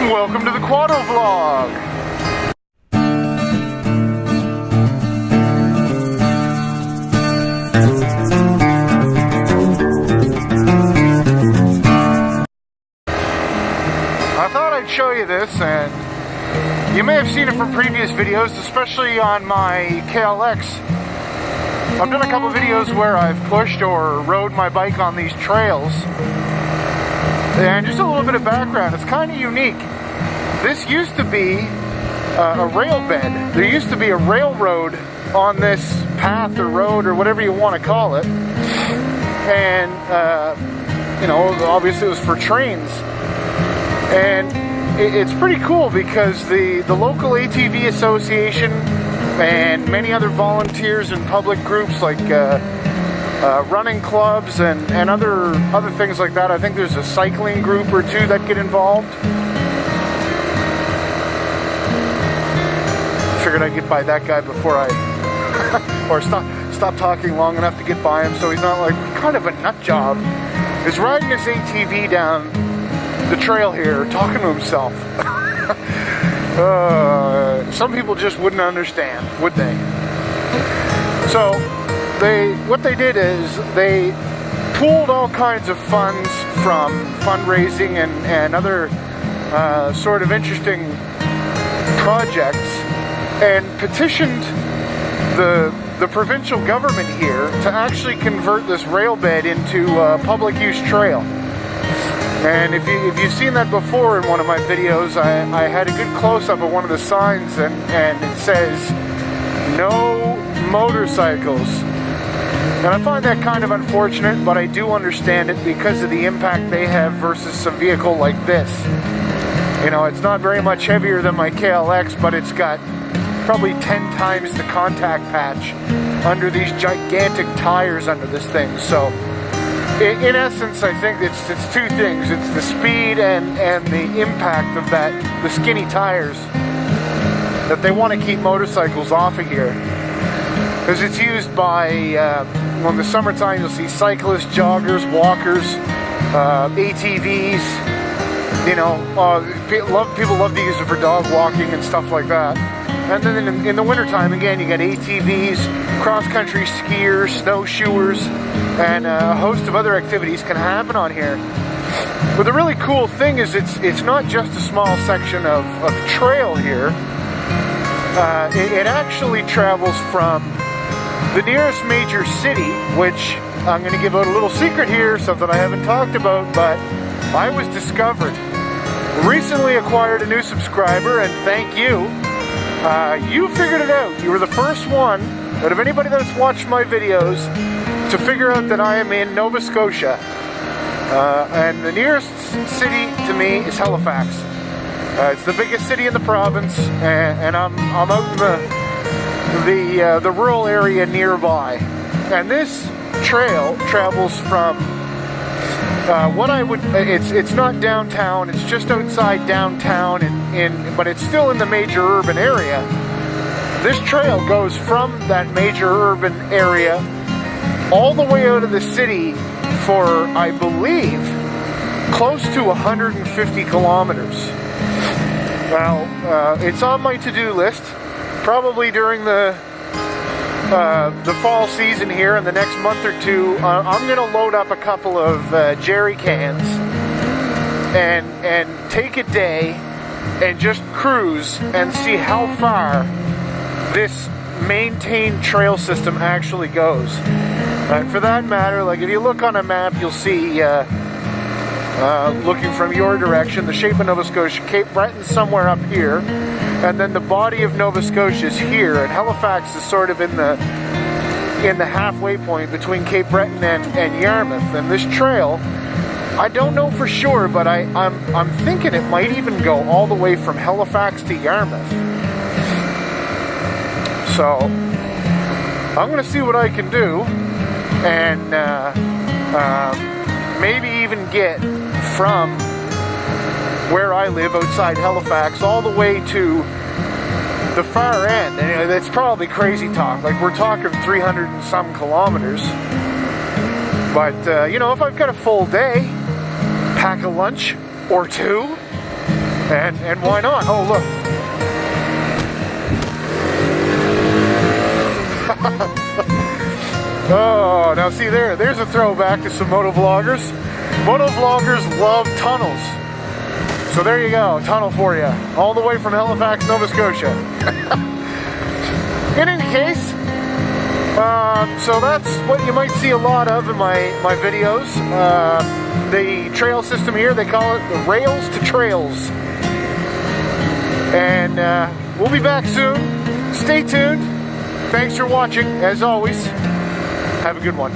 Welcome to the motovlog. I thought I'd show you this, and you may have seen it from previous videos, especially on my KLX. I've done a couple videos where I've pushed or rode my bike on these trails. And just a little bit of background, it's kind of unique. This used to be a rail bed. There used to be a railroad on this path or road or whatever you want to call it. And, you know, obviously it was for trains. And it's pretty cool because the local ATV Association and many other volunteers and public groups like running clubs and other things like that. I think there's a cycling group or two that get involved. Figured I'd get by that guy before I or stop talking long enough to get by him so he's not like kind of a nut job. He's riding his ATV down the trail here talking to himself. Some people just wouldn't understand, would they? So what they did is they pooled all kinds of funds from fundraising and other sort of interesting projects and petitioned the provincial government here to actually convert this rail bed into a public use trail. And if you've seen that before in one of my videos, I had a good close-up of one of the signs and it says, "No motorcycles." And I find that kind of unfortunate, but I do understand it because of the impact they have versus a vehicle like this. You know, it's not very much heavier than my KLX, but it's got probably 10 times the contact patch under these gigantic tires under this thing. So, in essence, I think it's two things. It's the speed and the impact of the skinny tires that they want to keep motorcycles off of here. Because it's used by, in the summertime, you'll see cyclists, joggers, walkers, ATVs. You know, people love to use it for dog walking and stuff like that. And then in the wintertime, again, you got ATVs, cross-country skiers, snowshoers, and a host of other activities can happen on here. But the really cool thing is it's not just a small section of trail here. It actually travels from the nearest major city, which I'm going to give out a little secret here, something I haven't talked about, but I was discovered. Recently acquired a new subscriber, and thank you. You figured it out. You were the first one out of anybody that's watched my videos to figure out that I am in Nova Scotia. And the nearest city to me is Halifax. It's the biggest city in the province, and I'm out in the rural area nearby. And this trail travels from it's not downtown, it's just outside downtown, but it's still in the major urban area. This trail goes from that major urban area all the way out of the city for, I believe, close to 150 kilometers. Well, it's on my to-do list, probably during the fall season here in the next month or two. I'm going to load up a couple of jerry cans and take a day and just cruise and see how far this maintained trail system actually goes. For that matter, like if you look on a map, you'll see, looking from your direction, the shape of Nova Scotia, Cape Breton's somewhere up here, and then the body of Nova Scotia is here, and Halifax is sort of in the halfway point between Cape Breton and Yarmouth. And this trail, I don't know for sure, but I'm thinking it might even go all the way from Halifax to Yarmouth. So I'm going to see what I can do, and maybe even get from where I live outside Halifax all the way to the far end. And it's probably crazy talk, like we're talking 300 and some kilometers. But you know, if I've got a full day, pack a lunch or two, And why not? Oh, look. Oh, now see there's a throwback to some motovloggers. Motovloggers love tunnels. So there you go, tunnel for you. All the way from Halifax, Nova Scotia. In any case, so that's what you might see a lot of in my videos. The trail system here, they call it the rails to trails. And we'll be back soon. Stay tuned. Thanks for watching, as always. Have a good one.